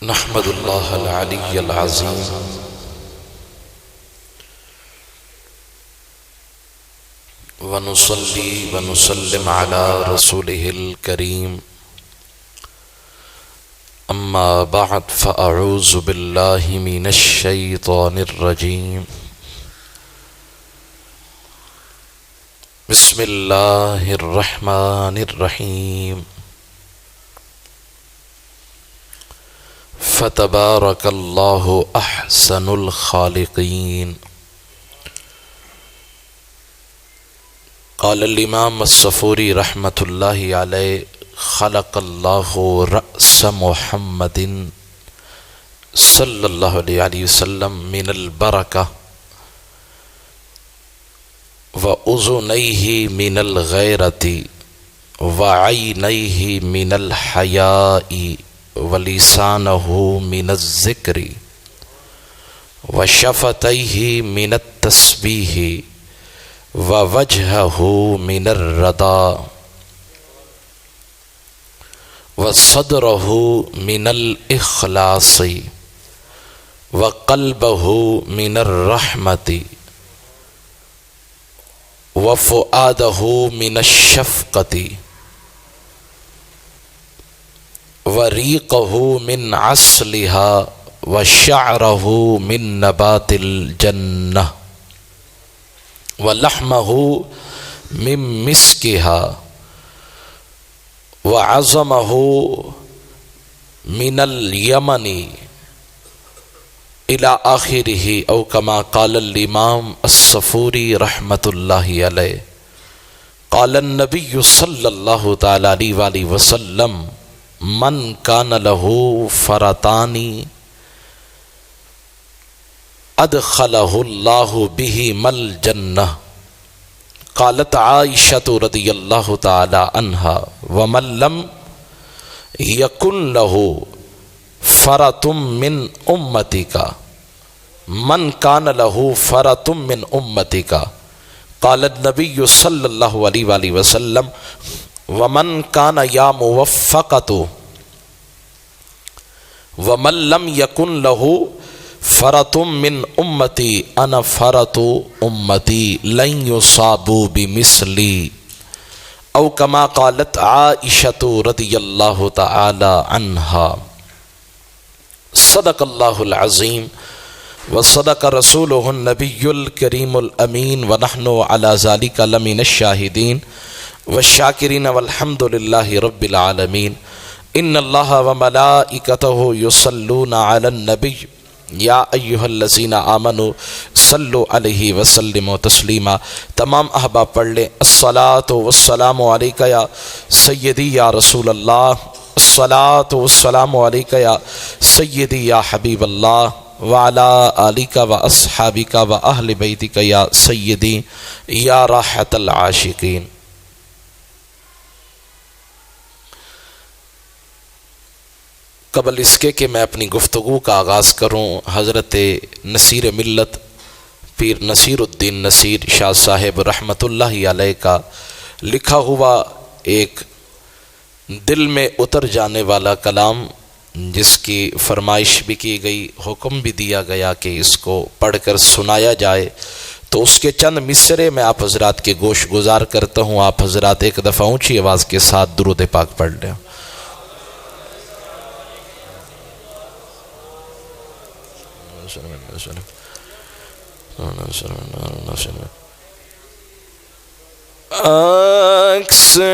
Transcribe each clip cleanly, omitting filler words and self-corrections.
نحمد اللہ العلی العظیم ونصلی ونسلم علی رسولہ الکریم اما بعد فاعوذ باللہ من الشیطان الرجیم بسم اللہ الرحمن الرحیم فتبارک اللہ احسن الخالقین قال الامام الصفوری رحمۃ اللہ علیہ خلق اللہ رأس محمد صلی اللہ علیہ وسلم من البرکہ وأذنیہ من الغیرۃ وعینیہ من الحیاء ولسانہ من الذکر وشفتیہ من التسبیح ووجہہ من الرضا وصدرہ من الاخلاص وقلبہ من الرحمت وفؤادہ من الشفقت وریقہ من عسلها وشعرہ من نبات الجنہ ولحمہ من مسکها وعظمہ من الیمن الى آخرہ او کما قال الامام الصفوری رحمۃ اللہ علیہ قال النبی صلی اللہ تعالی علیہ وآلہ وسلم من کان لہ فرطان ادخلہ اللہ بہما الجنہ قالت عائشہ رضی اللہ تعالی عنہا ومن لم یکن لہ فرط من امتک من کان لہ فرط من امتک قال النبی صلی اللہ علیہ وآلہ وسلم ومن کان یا موفقۃ ومن لم یکن لہ فرط من امتی انا فرط امتی لن یصابوا بمثلی او کما قالت عائشہ رضی اللہ تعالی عنہا صدق اللہ العظیم وصدق رسولہ النبی الکریم الامین ونحن علی ذلک لمن الشاہدین والشاکرین والحمد للہ رب العالمین ان اللہ وملائکتہ یصلون علی النبی یا ایہا الذین آمنوا صلوا علیہ وسلموا تسلیما۔ تمام احباب پڑھ لیں الصلاۃ والسلام علیک یا سیدی یا رسول اللہ، الصلاۃ والسلام علیک یا سیدی یا حبیب اللہ وعلی آلک و اصحابک و اہل بیتک یا سیدی یا راحت العاشقین۔ قبل اس کے کہ میں اپنی گفتگو کا آغاز کروں، حضرت نصیر ملت پیر نصیر الدین نصیر شاہ صاحب رحمۃ اللہ علیہ کا لکھا ہوا ایک دل میں اتر جانے والا کلام، جس کی فرمائش بھی کی گئی، حکم بھی دیا گیا کہ اس کو پڑھ کر سنایا جائے، تو اس کے چند مصرے میں آپ حضرات کے گوش گزار کرتا ہوں۔ آپ حضرات ایک دفعہ اونچی آواز کے ساتھ درود پاک پڑھ لیں۔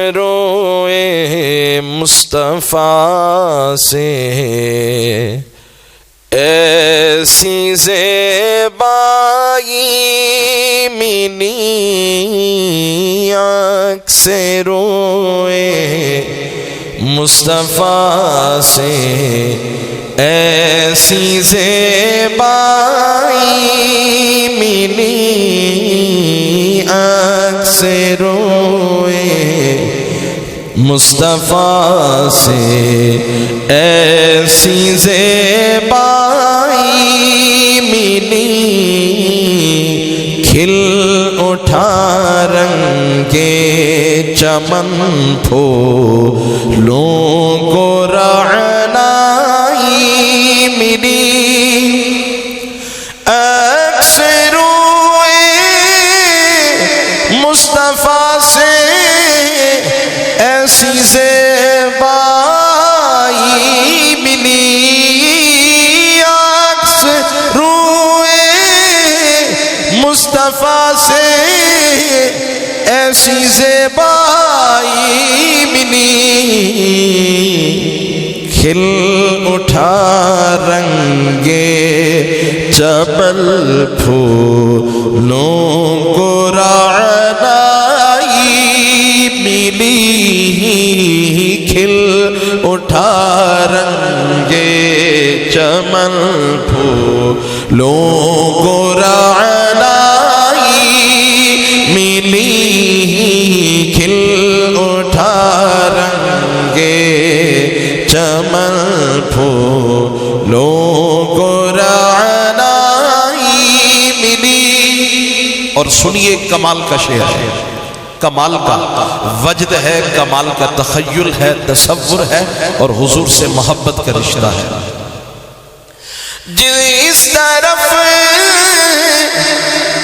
اکثروئے مصطفیٰ سے ایسی زیبائی ملی، اکثروئے مصطفیٰ سے ایسی زیبائی ملی، اکثروئے مصطفیٰ سے ایسی زیبائی ملی، کھل اٹھا رنگ چمن پھولوں کو رعنائی ایسی زیبائی ملی آنکھ سے روئے مصطفیٰ سے ایسی زیبائی ملی کھل اٹھا رنگے چمن پھولوں کو رعنائی ملی کھل اٹھا رنگے چمن پھولوں کو رعنائی ملی کھل اٹھا رنگے چمن پھولوں کو رعنائی ملی۔ اور سنیے کمال کا شعر ہے، کمال کا وجد ہے، کمال کا تخیل ہے، تصور ہے، اور حضور سے محبت کا رشتہ ہے۔ جس طرف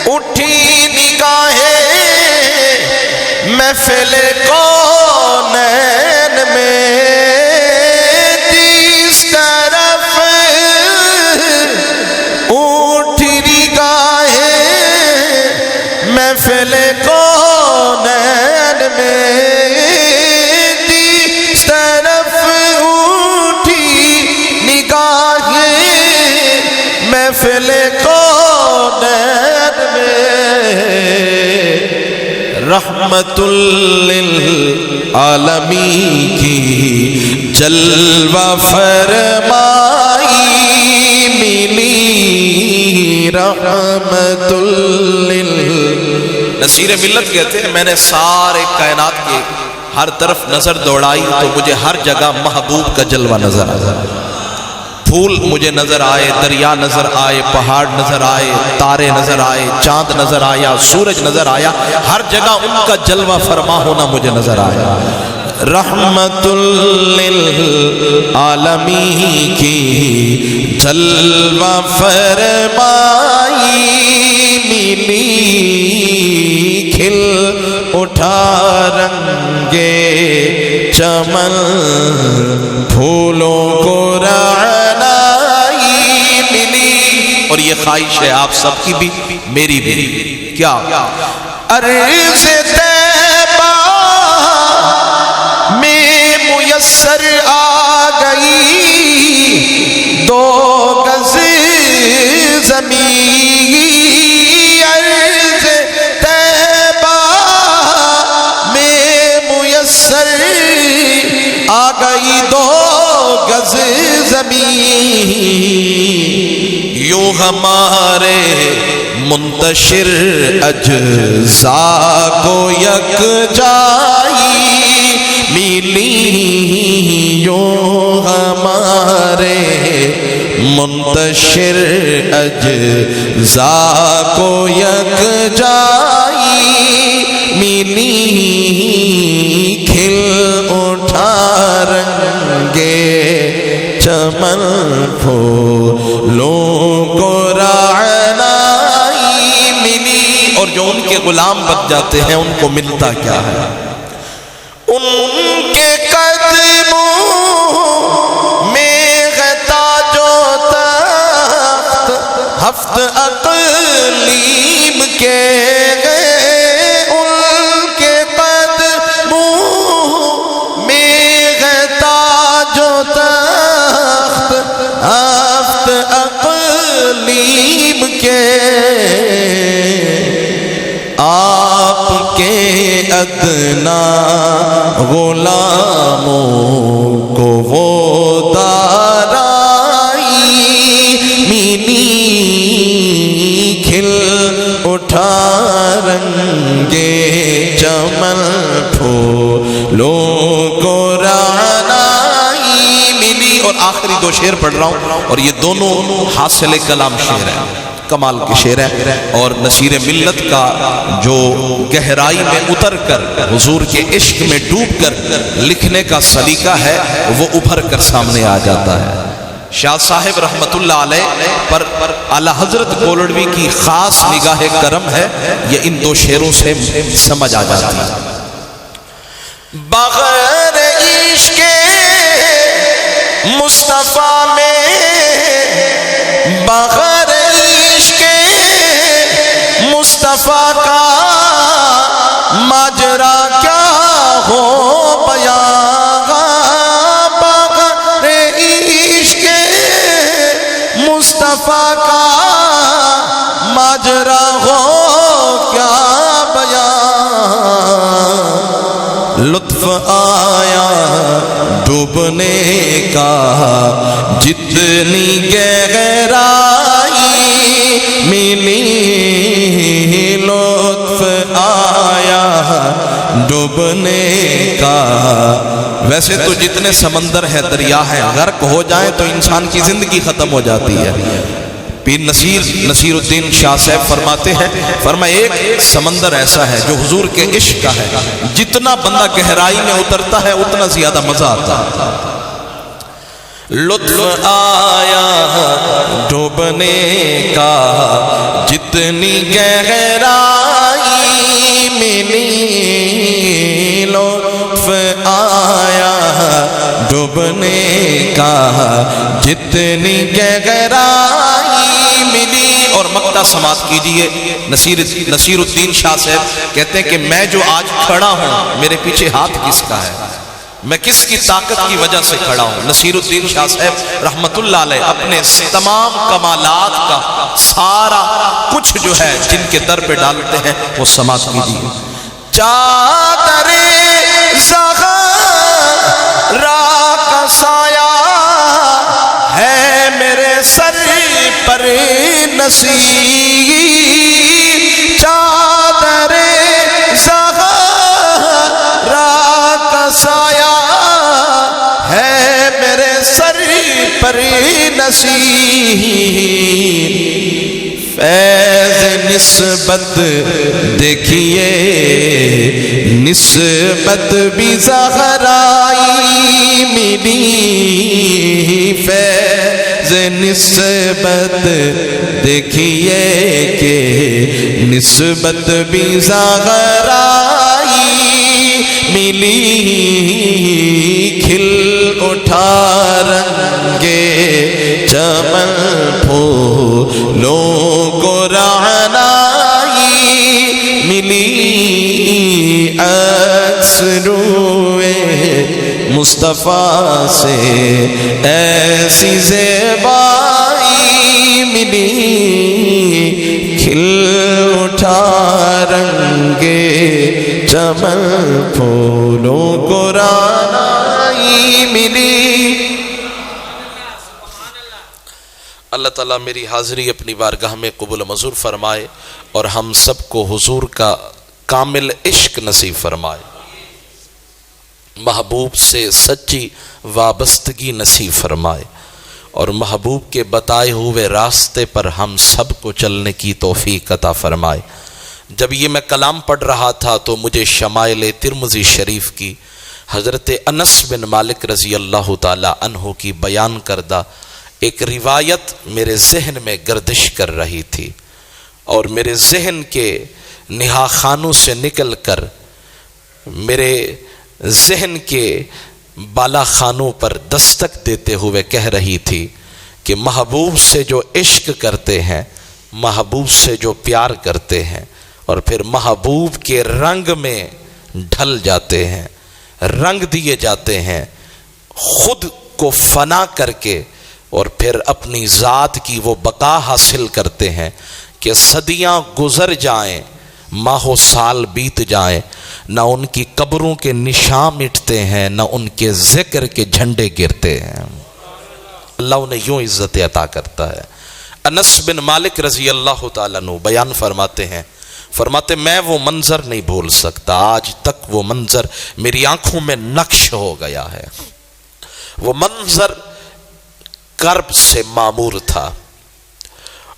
اٹھی نگاہیں محفل کونین میں، جس طرف اٹھی نگاہیں محفل کونین میں، جس طرف اٹھی نگاہیں محفل کونین میں، رحمت للعالمین کی جلوہ فرمائی ملی، رحمت نصیر ملت کہتے ہیں میں نے سارے کائنات کے ہر طرف نظر دوڑائی تو مجھے ہر جگہ محبوب کا جلوہ نظر آیا، پھول مجھے نظر آئے، دریا نظر آئے، پہاڑ نظر آئے، تارے نظر آئے، چاند نظر آیا، سورج نظر آیا، ہر جگہ ان کا جلوہ فرما ہونا مجھے نظر آیا۔ رحمت للعالمین کی جلوہ فرمائی ملی، کھل اٹھا رنگے چمن پھولوں کو رعنائی ملی۔ اور یہ خواہش ہے آپ سب کی بھی میری بھی، کیا عرض طیبہ میں میسر آ گئی دو گز زمین، عرض طیبہ میں میسر آ گئی دو گز زمین، یوں ہمارے منتشر اجزاء کو یکجائی ملی، یوں ہمارے منتشر اجزاء کو یکجائی ملی، کھل اٹھا رنگے چمن پھولوں کو رعنائی ملی۔ اور جو ان کے غلام بن جاتے ہیں ان کو ملتا کیا ہے؟ ان کے قدموں میں ہے تاج و تخت ہفت اقلیم کے، ان کے قدموں میں ہے تاج و تخت ہفت اقلیم کے، آپ کے ادنا غلاموں کو وہ دارائی ملی، کھل اٹھا رنگے چمن پھولوں کو رعنائی ملی۔ اور آخری دو شعر پڑھ رہا ہوں، اور یہ دونوں حاصل کلام شعر ہیں، کمال کے شعر ہے، اور نصیر ملت کا جو گہرائی میں اتر کر حضور کے عشق میں ڈوب کر لکھنے کا سلیقہ ہے وہ ابھر کر سامنے آ جاتا ہے۔ شاہ صاحب رحمت اللہ علیہ پر اعلیٰ حضرت گولڑوی کی خاص نگاہ کرم ہے، یہ ان دو شعروں سے سمجھ آ جاتی ہے۔ بغیر عشق مصطفیٰ میں، بغیر عشق مصطفیٰ کا ماجرا کیا ہو بیان، بغیر عشق مصطفیٰ کا ماجرا ہو کیا بیان، لطف آیا ڈوبنے کا جتنی گہرائی ملی، لطف آیا ڈوبنے کا۔ ویسے تو جتنے سمندر ہے دریا ہے، غرق ہو جائیں تو انسان کی زندگی ختم ہو جاتی ہے۔ پیر نصیر الدین شاہ صاحب فرماتے ہیں، فرمایا ایک سمندر ایسا ہے جو حضور کے عشق کا ہے، جتنا بندہ گہرائی میں اترتا ہے اتنا زیادہ مزہ آتا ہے۔ لطف آیا ڈوبنے کا جتنی گہرائی ملی، لطف آیا ڈوبنے کا جتنی گہرائی ملی۔ اور مقطع سماعت کیجئے، نصیر الدین شاہ صاحب کہتے ہیں کہ میں جو آج کھڑا ہوں میرے پیچھے ہاتھ کس کا ہے، میں کس کی طاقت کی وجہ سے کھڑا ہوں۔ نصیر الدین شاہ صاحب رحمت اللہ علیہ اپنے تمام کمالات کا سارا کچھ جو ہے جن کے در پہ ڈالتے ہیں وہ سماعت کیجئے۔ چادر زغرا کا سایہ ہے میرے سر پر نصیب، چادر زغرا کا سایہ ہے میرے سر پر نصیب، فیض نسبت دیکھیے نسبت بھی زہرائی ملی، فیض نسبت دیکھیے کہ نسبت بھی زہرائی ملی، کھل اٹھا رنگے چمن پھولوں کو رعنائی ملی، عکس روئے مصطفیٰ سے ایسی زیبائی ملی، کھل اٹھا رنگے چمن پھولوں کو رعنائی ملی۔ اللہ تعالیٰ میری حاضری اپنی بارگاہ میں قبول منظور فرمائے اور ہم سب کو حضور کا کامل عشق نصیب فرمائے، محبوب سے سچی وابستگی نصیب فرمائے اور محبوب کے بتائے ہوئے راستے پر ہم سب کو چلنے کی توفیق عطا فرمائے۔ جب یہ میں کلام پڑھ رہا تھا تو مجھے شمائل ترمذی شریف کی حضرت انس بن مالک رضی اللہ تعالی عنہ کی بیان کردہ ایک روایت میرے ذہن میں گردش کر رہی تھی اور میرے ذہن کے نہا خانوں سے نکل کر میرے ذہن کے بالا خانوں پر دستک دیتے ہوئے کہہ رہی تھی کہ محبوب سے جو عشق کرتے ہیں، محبوب سے جو پیار کرتے ہیں اور پھر محبوب کے رنگ میں ڈھل جاتے ہیں، رنگ دیے جاتے ہیں، خود کو فنا کر کے اور پھر اپنی ذات کی وہ بقا حاصل کرتے ہیں کہ صدیاں گزر جائیں، ماہ و سال بیت جائیں، نہ ان کی قبروں کے نشان مٹتے ہیں، نہ ان کے ذکر کے جھنڈے گرتے ہیں۔ اللہ انہیں یوں عزت عطا کرتا ہے۔ انس بن مالک رضی اللہ تعالیٰ عنہ بیان فرماتے ہیں، فرماتے میں وہ منظر نہیں بھول سکتا، آج تک وہ منظر میری آنکھوں میں نقش ہو گیا ہے۔ وہ منظر کرب سے معمور تھا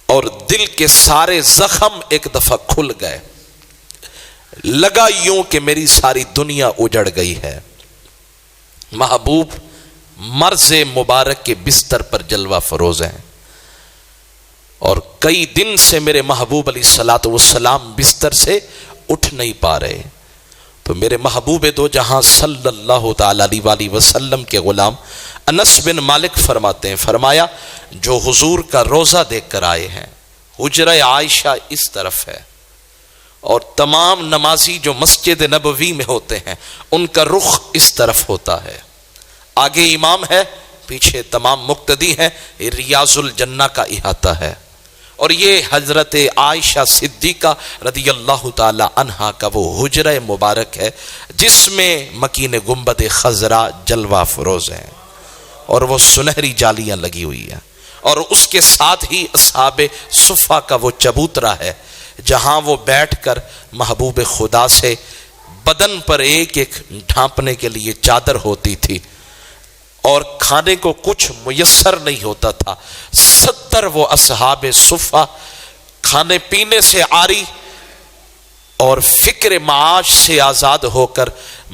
اور دل کے سارے زخم ایک دفعہ کھل گئے، لگا یوں کہ میری ساری دنیا اجڑ گئی ہے۔ محبوب مرض مبارک کے بستر پر جلوہ فروز ہیں اور کئی دن سے میرے محبوب علیہ الصلوۃ والسلام بستر سے اٹھ نہیں پا رہے، تو میرے محبوب دو جہاں صلی اللہ تعالی علیہ وسلم کے غلام انس بن مالک فرماتے ہیں، فرمایا جو حضور کا روزہ دیکھ کر آئے ہیں، حجرہ عائشہ اس طرف ہے اور تمام نمازی جو مسجد نبوی میں ہوتے ہیں ان کا رخ اس طرف ہوتا ہے، آگے امام ہے، پیچھے تمام مقتدی ہیں، ریاض الجنہ کا احاطہ ہے، اور یہ حضرت عائشہ صدیقہ رضی اللہ تعالی عنہا کا وہ حجرہ مبارک ہے جس میں مکین گنبد خضرا جلوہ فروز ہیں اور وہ سنہری جالیاں لگی ہوئی ہیں، اور اس کے ساتھ ہی اصحاب صفہ کا وہ چبوترا ہے جہاں وہ بیٹھ کر محبوب خدا سے بدن پر ایک ایک ڈھانپنے کے لیے چادر ہوتی تھی، اور کھانے کو کچھ میسر نہیں ہوتا تھا، 70 وہ اصحاب صفہ کھانے پینے سے عاری اور فکر معاش سے آزاد ہو کر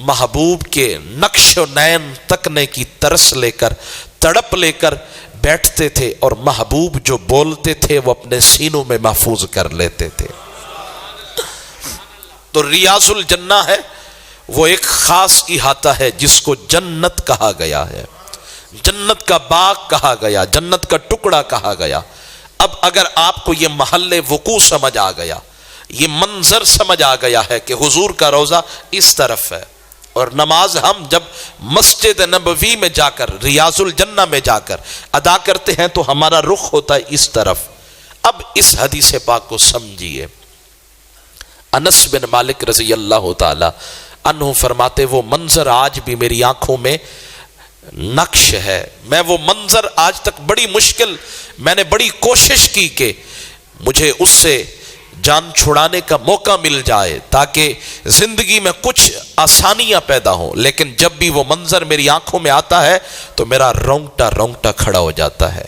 محبوب کے نقش و نین تکنے کی ترس لے کر، تڑپ لے کر بیٹھتے تھے، اور محبوب جو بولتے تھے وہ اپنے سینوں میں محفوظ کر لیتے تھے۔ تو ریاض الجنہ ہے وہ ایک خاص احاطہ ہے جس کو جنت کہا گیا ہے، جنت کا باغ کہا گیا، جنت کا ٹکڑا کہا گیا۔ اب اگر آپ کو یہ محل وقوع سمجھ آ گیا، یہ منظر سمجھ آ گیا ہے کہ حضور کا روضہ اس طرف ہے، اور نماز ہم جب مسجد نبوی میں جا کر، ریاض الجنہ میں جا کر ادا کرتے ہیں تو ہمارا رخ ہوتا ہے اس طرف۔ اب اس حدیث پاک کو سمجھیے، انس بن مالک رضی اللہ تعالی عنہ فرماتے وہ منظر آج بھی میری آنکھوں میں نقش ہے، میں وہ منظر آج تک بڑی مشکل، میں نے بڑی کوشش کی کہ مجھے اس سے جان چھڑانے کا موقع مل جائے تاکہ زندگی میں کچھ آسانیاں پیدا ہوں، لیکن جب بھی وہ منظر میری آنکھوں میں آتا ہے تو میرا رونگٹا کھڑا ہو جاتا ہے،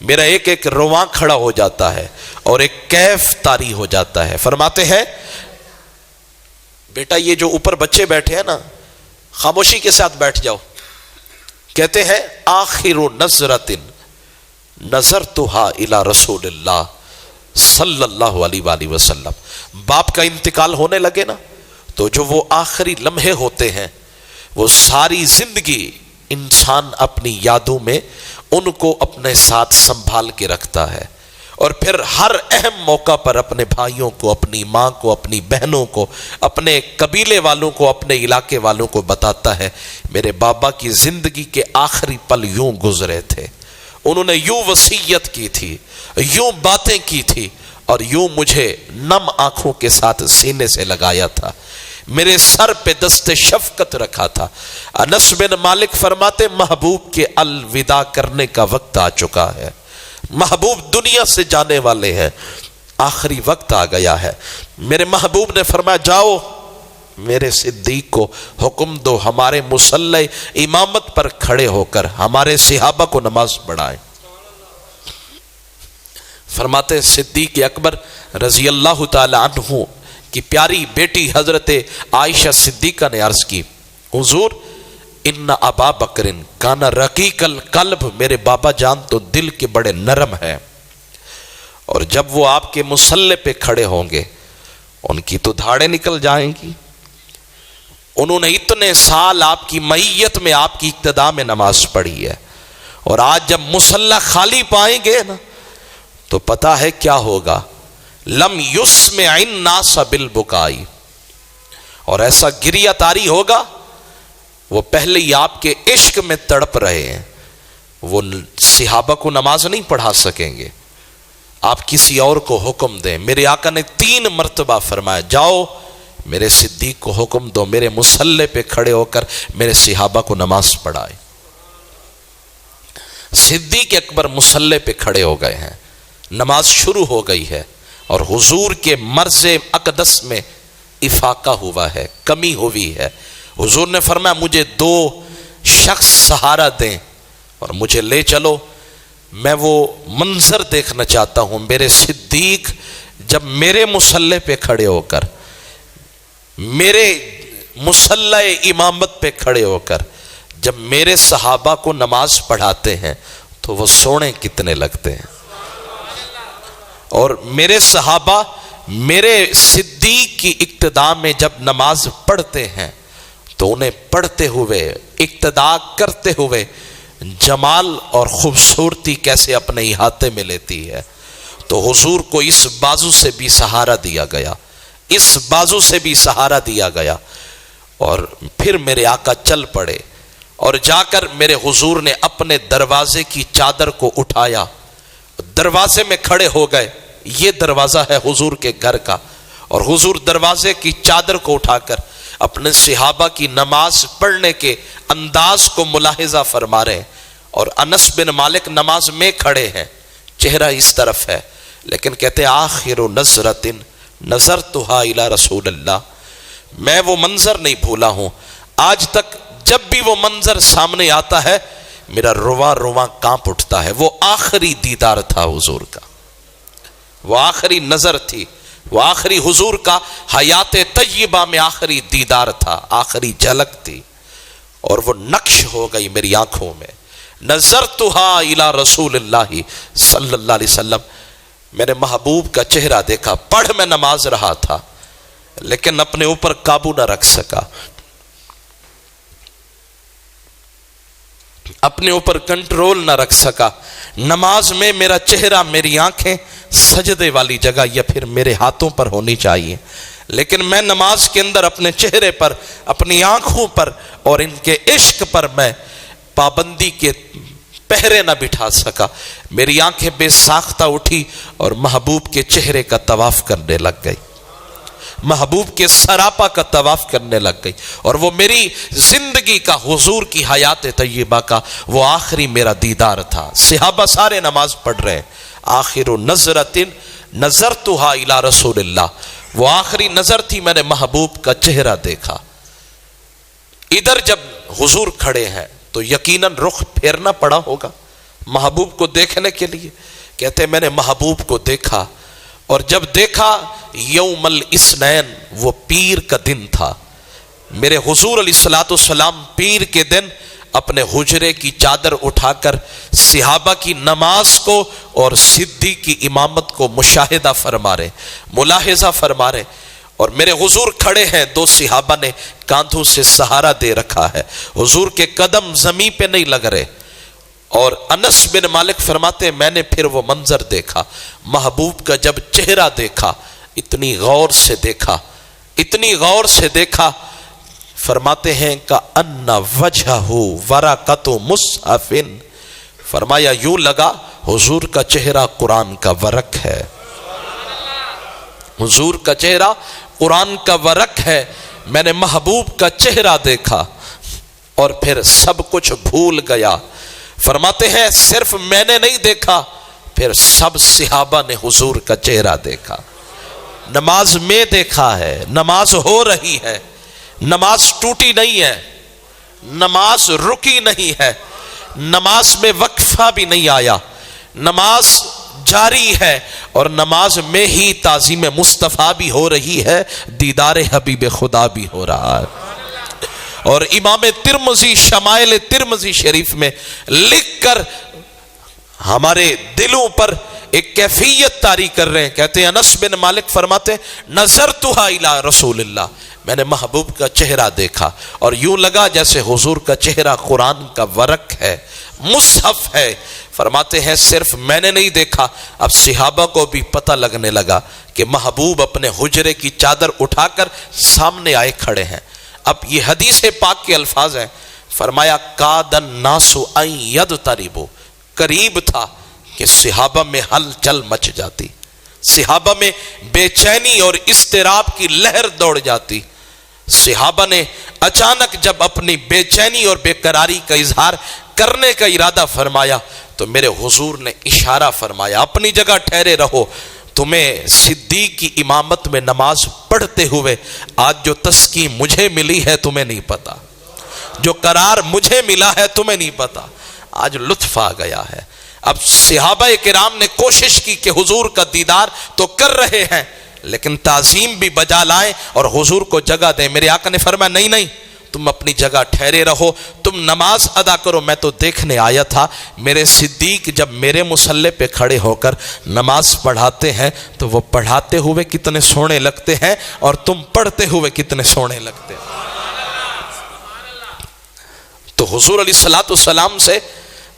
میرا ایک ایک رواں کھڑا ہو جاتا ہے اور ایک کیف طاری ہو جاتا ہے۔ فرماتے ہیں بیٹا یہ جو اوپر بچے بیٹھے ہیں نا، خاموشی کے ساتھ بیٹھ جاؤ، کہتے ہیں آخر نظرۃ نظرتها الی رسول اللہ صلی اللہ علیہ وآلہ وسلم، باپ کا انتقال ہونے لگے نا تو جو وہ آخری لمحے ہوتے ہیں وہ ساری زندگی انسان اپنی یادوں میں ان کو اپنے ساتھ سنبھال کے رکھتا ہے، اور پھر ہر اہم موقع پر اپنے بھائیوں کو، اپنی ماں کو، اپنی بہنوں کو، اپنے قبیلے والوں کو، اپنے علاقے والوں کو بتاتا ہے میرے بابا کی زندگی کے آخری پل یوں گزرے تھے، انہوں نے یوں وصیت کی تھی، یوں باتیں کی تھی، اور یوں مجھے نم آنکھوں کے ساتھ سینے سے لگایا تھا، میرے سر پہ دست شفقت رکھا تھا۔ انس بن مالک فرماتے محبوب کے الوداع کرنے کا وقت آ چکا ہے، محبوب دنیا سے جانے والے ہیں، آخری وقت آ گیا ہے۔ میرے محبوب نے فرمایا جاؤ میرے صدیق کو حکم دو ہمارے مصلی امامت پر کھڑے ہو کر ہمارے صحابہ کو نماز پڑھائیں۔ فرماتے صدیق اکبر رضی اللہ تعالی عنہ کی پیاری بیٹی حضرت عائشہ صدیقہ نے عرض کی حضور ان ابا بکر کان رقیق القلب، میرے بابا جان تو دل کے بڑے نرم ہے، اور جب وہ آپ کے مصلی پہ کھڑے ہوں گے ان کی تو دھاڑیں نکل جائیں گی، انہوں نے اتنے سال آپ کی معیت میں آپ کی اقتداء میں نماز پڑھی ہے، اور آج جب مصلی خالی پائیں گے نا تو پتہ ہے کیا ہوگا، لم یسمع الناس بالبکائی، اور ایسا گریہ طاری ہوگا، وہ پہلے ہی آپ کے عشق میں تڑپ رہے ہیں، وہ صحابہ کو نماز نہیں پڑھا سکیں گے، آپ کسی اور کو حکم دیں۔ میرے آقا نے 3 مرتبہ فرمایا جاؤ میرے صدیق کو حکم دو میرے مصلی پہ کھڑے ہو کر میرے صحابہ کو نماز پڑھائے۔ صدیق اکبر مصلی پہ کھڑے ہو گئے ہیں، نماز شروع ہو گئی ہے، اور حضور کے مرض اقدس میں افاقہ ہوا ہے، کمی ہوئی ہے۔ حضور نے فرمایا مجھے 2 شخص سہارا دیں اور مجھے لے چلو، میں وہ منظر دیکھنا چاہتا ہوں، میرے صدیق جب میرے مصلی پہ کھڑے ہو کر، میرے مصلی امامت پہ کھڑے ہو کر جب میرے صحابہ کو نماز پڑھاتے ہیں تو وہ سونے کتنے لگتے ہیں، اور میرے صحابہ میرے صدیق کی اقتداء میں جب نماز پڑھتے ہیں تو انہیں پڑھتے ہوئے اقتداء کرتے ہوئے جمال اور خوبصورتی کیسے اپنے احاطے میں لیتی ہے. تو حضور کو اس بازو سے بھی سہارا دیا گیا، اس بازو سے بھی سہارا دیا گیا. اور پھر میرے آقا چل پڑے اور جا کر میرے حضور نے اپنے دروازے کی چادر کو اٹھایا، دروازے میں کھڑے ہو گئے. یہ دروازہ ہے حضور کے گھر کا، اور حضور دروازے کی چادر کو اٹھا کر اپنے صحابہ کی نماز پڑھنے کے انداز کو ملاحظہ فرما رہے ہیں. اور انس بن مالک نماز میں کھڑے ہیں، چہرہ اس طرف ہے، لیکن کہتے ہیں آخر نظرۃ نظرتها الی رسول اللہ. میں وہ منظر نہیں بھولا ہوں، آج تک جب بھی وہ منظر سامنے آتا ہے میرا رواں رواں کانپ اٹھتا ہے. وہ آخری دیدار تھا حضور کا، وہ آخری نظر تھی، وہ آخری حضور کا حیات طیبہ میں آخری دیدار تھا، آخری جھلک تھی. اور وہ نقش ہو گئی میری آنکھوں میں. نظرتها الی رسول اللہ صلی اللہ علیہ وسلم. میرے محبوب کا چہرہ دیکھا. پڑھ میں نماز رہا تھا لیکن اپنے اوپر قابو نہ رکھ سکا، اپنے اوپر کنٹرول نہ رکھ سکا. نماز میں میرا چہرہ، میری آنکھیں سجدے والی جگہ یا پھر میرے ہاتھوں پر ہونی چاہیے، لیکن میں نماز کے اندر اپنے چہرے پر، اپنی آنکھوں پر اور ان کے عشق پر میں پابندی کے پہرے نہ بٹھا سکا. میری آنکھیں بے ساختہ اٹھی اور محبوب کے چہرے کا طواف کرنے لگ گئی، محبوب کے سراپا کا طواف کرنے لگ گئی. اور وہ میری زندگی کا، حضور کی حیات طیبہ کا وہ آخری میرا دیدار تھا. صحابہ سارے نماز پڑھ رہے ہیں. آخر نظرۃ نظرتها الی رسول اللہ. وہ آخری نظر تھی، میں نے محبوب کا چہرہ دیکھا. ادھر جب حضور کھڑے ہیں تو یقیناً رخ پھیرنا پڑا ہوگا محبوب کو دیکھنے کے لیے. کہتے ہیں میں نے محبوب کو دیکھا، اور جب دیکھا یوم الاثنین، وہ پیر کا دن تھا. میرے حضور علیہ الصلوۃ والسلام پیر کے دن اپنے حجرے کی چادر اٹھا کر صحابہ کی نماز کو اور صدیق کی امامت کو مشاہدہ فرما رہے، ملاحظہ فرما رہے. اور میرے حضور کھڑے ہیں، دو صحابہ نے کاندھوں سے سہارا دے رکھا ہے، حضور کے قدم زمین پہ نہیں لگ رہے. اور انس بن مالک فرماتے ہیں میں نے پھر وہ منظر دیکھا، محبوب کا جب چہرہ دیکھا، اتنی غور سے دیکھا، اتنی غور سے دیکھا. فرماتے ہیں کأن وجہہ ورقۃ مصحف. فرمایا یوں لگا حضور کا چہرہ قرآن کا ورق ہے، حضور کا چہرہ قرآن کا ورق ہے. میں نے محبوب کا چہرہ دیکھا اور پھر سب کچھ بھول گیا. فرماتے ہیں صرف میں نے نہیں دیکھا، پھر سب صحابہ نے حضور کا چہرہ دیکھا. نماز میں دیکھا ہے، نماز ہو رہی ہے، نماز ٹوٹی نہیں ہے، نماز رکی نہیں ہے، نماز میں وقفہ بھی نہیں آیا، نماز جاری ہے. اور نماز میں ہی تعظیم مصطفیٰ بھی ہو رہی ہے، دیدار حبیب خدا بھی ہو رہا ہے. اور امام ترمذی شمائل ترمذی شریف میں لکھ کر ہمارے دلوں پر ایک کیفیت طاری کر رہے ہیں. کہتے ہیں انس بن مالک فرماتے ہیں نظرتها الی رسول اللہ. میں نے محبوب کا چہرہ دیکھا اور یوں لگا جیسے حضور کا چہرہ قرآن کا ورق ہے، مصحف ہے. فرماتے ہیں صرف میں نے نہیں دیکھا، اب صحابہ کو بھی پتہ لگنے لگا کہ محبوب اپنے حجرے کی چادر اٹھا کر سامنے آئے کھڑے ہیں. اب یہ حدیث پاک کے الفاظ ہیں. فرمایا کاد الناس ان یضطربوا، قریب تھا کہ صحابہ میں ہلچل مچ جاتی، صحابہ میں بے چینی اور اضطراب کی لہر دوڑ جاتی. صحابہ نے اچانک جب اپنی بے چینی اور بے قراری کا اظہار کرنے کا ارادہ فرمایا تو میرے حضور نے اشارہ فرمایا اپنی جگہ ٹھہرے رہو. تمہیں صدیق کی امامت میں نماز پڑھتے ہوئے آج جو تسکین مجھے ملی ہے تمہیں نہیں پتا، جو قرار مجھے ملا ہے تمہیں نہیں پتا. آج لطف آ گیا ہے. اب صحابہ کرام نے کوشش کی کہ حضور کا دیدار تو کر رہے ہیں لیکن تعظیم بھی بجا لائیں اور حضور کو جگہ دیں. میرے آقا نے فرمایا نہیں نہیں، تم اپنی جگہ ٹھہرے رہو، تم نماز ادا کرو، میں تو دیکھنے آیا تھا میرے صدیق جب میرے مصلی پہ کھڑے ہو کر نماز پڑھاتے ہیں تو وہ پڑھاتے ہوئے کتنے سونے لگتے ہیں اور تم پڑھتے ہوئے کتنے سونے لگتے ہیں۔ تو حضور علیہ الصلوۃ والسلام سے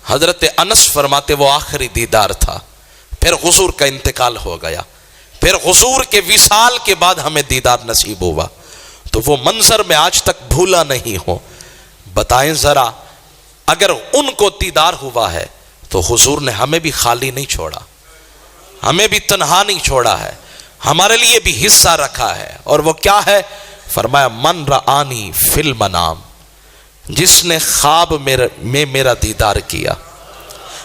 حضرت انس فرماتے وہ آخری دیدار تھا، پھر حضور کا انتقال ہو گیا، پھر حضور کے وصال کے بعد ہمیں دیدار نصیب ہوا، تو وہ منظر میں آج تک بھولا نہیں ہوں۔ بتائیں ذرا اگر ان کو دیدار ہوا ہے تو حضور نے ہمیں بھی خالی نہیں چھوڑا، ہمیں بھی تنہا نہیں چھوڑا ہے، ہمارے لیے بھی حصہ رکھا ہے، اور وہ کیا ہے؟ فرمایا من رآنی فی المنام، جس نے خواب میں میرا دیدار کیا،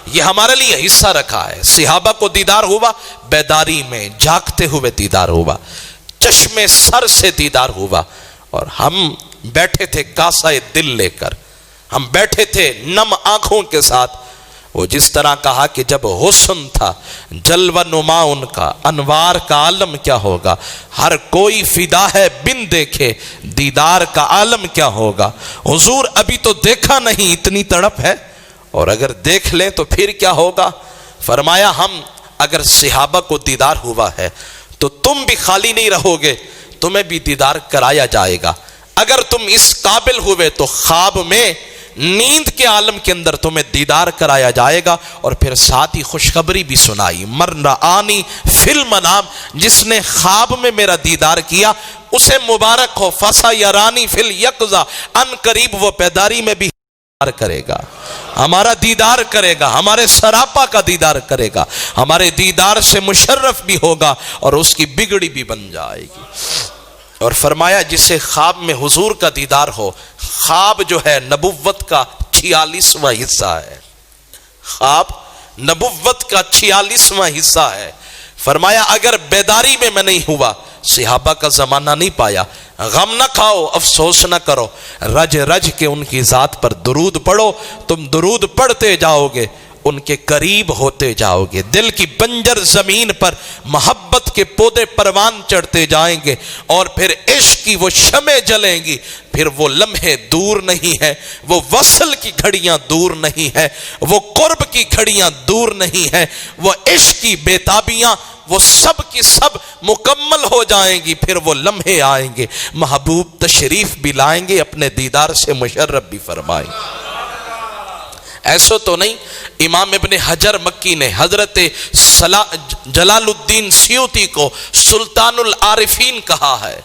یہ ہمارے لیے حصہ رکھا ہے۔ صحابہ کو دیدار ہوا، بیداری میں جاگتے ہوئے دیدار ہوا، چشمے سر سے دیدار ہوا، اور ہم بیٹھے تھے کاسہ دل لے کر، ہم بیٹھے تھے نم آنکھوں کے ساتھ۔ وہ جس طرح کہا کہ جب حسن تھا جلوہ نما ان کا، انوار کا عالم کیا ہوگا، ہر کوئی فدا ہے بن دیکھے دیدار کا عالم کیا ہوگا۔ حضور ابھی تو دیکھا نہیں اتنی تڑپ ہے، اور اگر دیکھ لیں تو پھر کیا ہوگا؟ فرمایا ہم اگر صحابہ کو دیدار ہوا ہے تو تم بھی خالی نہیں رہو گے، تمہیں بھی دیدار کرایا جائے گا۔ اگر تم اس قابل ہوئے تو خواب میں نیند کے عالم کے اندر تمہیں دیدار کرایا جائے گا، اور پھر ساتھ ہی خوشخبری بھی سنائی من رآنی فی المنام، جس نے خواب میں میرا دیدار کیا اسے مبارک ہو، فسیرانی فی الیقظہ، ان قریب وہ بیداری میں بھی دیدار کرے گا، ہمارا دیدار کرے گا، ہمارے سراپا کا دیدار کرے گا، ہمارے دیدار سے مشرف بھی ہوگا اور اس کی بگڑی بھی بن جائے گی۔ اور فرمایا جسے خواب میں حضور کا دیدار ہو، خواب جو ہے نبوت کا 46واں حصہ ہے، خواب نبوت کا 46واں حصہ ہے۔ فرمایا اگر بیداری میں نہیں ہوا، صحابہ کا زمانہ نہیں پایا، غم نہ کھاؤ، افسوس نہ کرو، رج رج کے ان کی ذات پر درود پڑھو، تم درود پڑھتے جاؤ گے، ان کے قریب ہوتے جاؤ گے، دل کی بنجر زمین پر محبت کے پودے پروان چڑھتے جائیں گے، اور پھر عشق کی وہ شمع جلیں گی، پھر وہ لمحے دور نہیں ہے، وہ وصل کی گھڑیاں دور نہیں ہے، وہ قرب کی گھڑیاں دور نہیں ہے، وہ عشق کی بیتابیاں وہ سب کی سب مکمل ہو جائیں گی، پھر وہ لمحے آئیں گے، محبوب تشریف بھی لائیں گے، اپنے دیدار سے مشرف بھی فرمائیں گے۔ ایسا تو نہیں، امام ابن حجر مکی نے حضرت جلال الدین سیوطی کو سلطان العارفین کہا ہے۔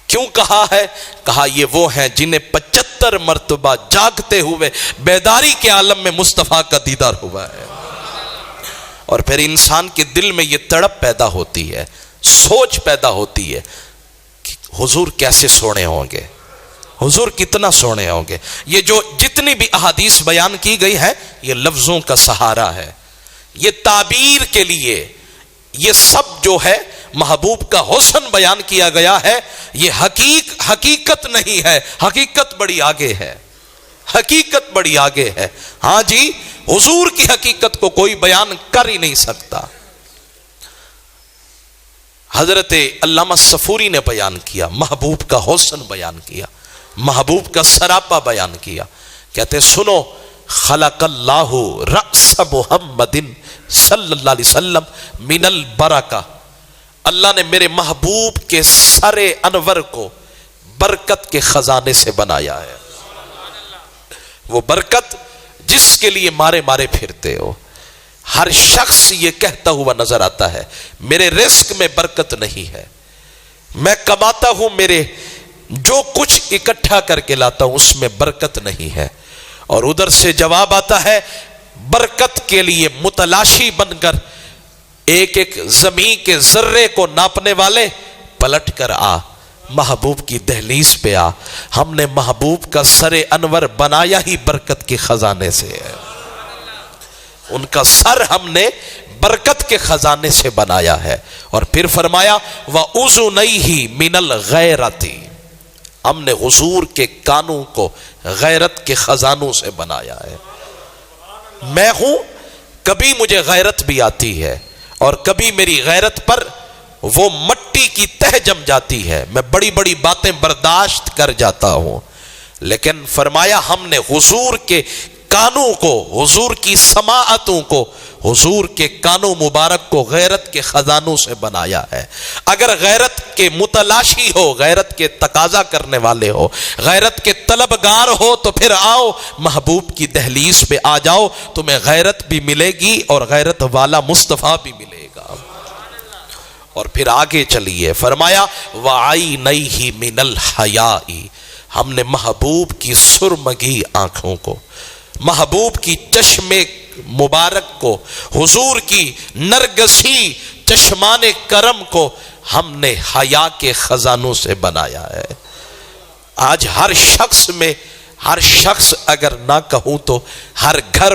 کیوں کہا ہے؟ کہا یہ وہ ہیں جنہیں 75 مرتبہ جاگتے ہوئے بیداری کے عالم میں مصطفیٰ کا دیدار ہوا ہے۔ اور پھر انسان کے دل میں یہ تڑپ پیدا ہوتی ہے، سوچ پیدا ہوتی ہے کہ حضور کیسے سونے ہوں گے، حضور کتنا سونے ہوں گے۔ یہ جو جتنی بھی احادیث بیان کی گئی ہے یہ لفظوں کا سہارا ہے، یہ تعبیر کے لیے، یہ سب جو ہے محبوب کا حسن بیان کیا گیا ہے، یہ حقیقت نہیں ہے، حقیقت بڑی آگے ہے، حقیقت بڑی آگے ہے۔ ہاں جی، حضور کی حقیقت کو کوئی بیان کر ہی نہیں سکتا۔ حضرت علامہ صفوری نے بیان کیا، محبوب کا حسن بیان کیا، محبوب کا سراپا بیان کیا۔ کہتے سنو، خلق اللہ رأس محمد صلی اللہ علیہ وسلم من البرکہ، اللہ نے میرے محبوب کے سر انور کو برکت کے خزانے سے بنایا ہے۔ وہ برکت جس کے لیے مارے مارے پھرتے ہو، ہر شخص یہ کہتا ہوا نظر آتا ہے میرے رزق میں برکت نہیں ہے، میں کماتا ہوں، میرے جو کچھ اکٹھا کر کے لاتا ہوں اس میں برکت نہیں ہے، اور ادھر سے جواب آتا ہے برکت کے لیے متلاشی بن کر ایک ایک زمین کے ذرے کو ناپنے والے پلٹ کر آ، محبوب کی دہلیز پہ آ، ہم نے محبوب کا سر انور بنایا ہی برکت کے خزانے سے ہے، ان کا سر ہم نے برکت کے خزانے سے بنایا ہے۔ اور پھر فرمایا وَأُذُنَيْهِ مِنَ الْغَيْرَةِ، ہم نے حضور کے کانوں کو غیرت کے خزانوں سے بنایا ہے۔ میں ہوں، کبھی مجھے غیرت بھی آتی ہے اور کبھی میری غیرت پر وہ مٹی کی تہ جم جاتی ہے، میں بڑی بڑی باتیں برداشت کر جاتا ہوں، لیکن فرمایا ہم نے حضور کے کانوں کو، حضور کی سماعتوں کو، حضور کے کانوں مبارک کو غیرت کے خزانوں سے بنایا ہے۔ اگر غیرت کے متلاشی ہو، غیرت کے تقاضا کرنے والے ہو، غیرت کے طلبگار ہو، تو پھر آؤ محبوب کی دہلیز پہ آ جاؤ، تمہیں غیرت بھی ملے گی اور غیرت والا مصطفیٰ بھی ملے گا۔ اور پھر آگے چلیے، فرمایا وَعَيْنَيْهِ مِنَ الْحَيَاءِ، ہم نے محبوب کی سرمگی آنکھوں کو، محبوب کی چشم مبارک کو، حضور کی نرگسی چشمان کرم کو ہم نے حیا کے خزانوں سے بنایا ہے۔ آج ہر شخص میں، ہر شخص اگر نہ کہوں تو ہر گھر